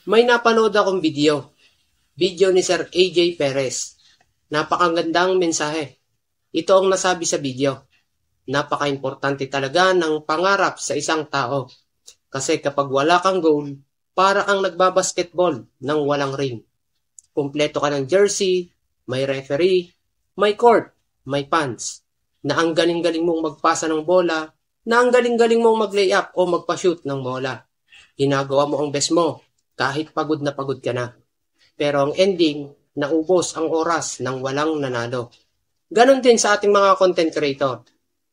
May napanood akong video. Video ni Sir AJ Perez. Napakagandang mensahe. Ito ang nasabi sa video. Napaka-importante talaga ng pangarap sa isang tao. Kasi kapag wala kang goal, para kang nagbabasketball nang walang ring. Kumpleto ka ng jersey, may referee, may court, may fans. Na ang galing-galing mong magpasa ng bola, na ang galing-galing mong mag-layup o magpa-shoot ng bola. Ginagawa mo ang best mo, kahit pagod na pagod ka na. Pero ang ending, naubos ang oras ng walang nanalo. Ganon din sa ating mga content creator.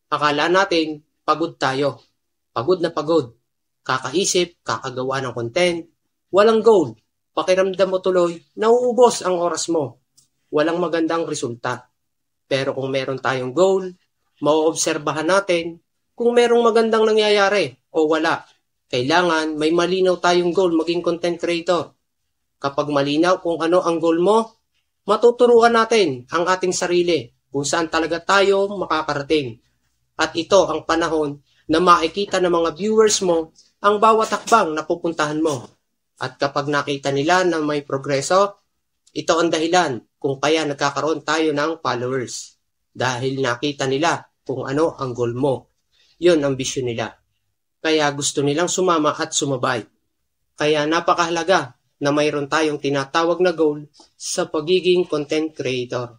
Akala natin, pagod tayo. Pagod na pagod. Kakaisip, kakagawa ng content. Walang goal. Pakiramdam mo tuloy, nauubos ang oras mo. Walang magandang resulta. Pero kung meron tayong goal, mauobserbahan natin kung merong magandang nangyayari o wala. Kailangan may malinaw tayong goal maging content creator. Kapag malinaw kung ano ang goal mo, matuturuan natin ang ating sarili kung saan talaga tayo makakarating. At ito ang panahon na makikita ng mga viewers mo ang bawat hakbang na pupuntahan mo. At kapag nakita nila na may progreso, ito ang dahilan kung kaya nagkakaroon tayo ng followers. Dahil nakita nila kung ano ang goal mo. Yun ang vision nila. Kaya gusto nilang sumama at sumabay. Kaya napakahalaga na mayroon tayong tinatawag na goal sa pagiging content creator.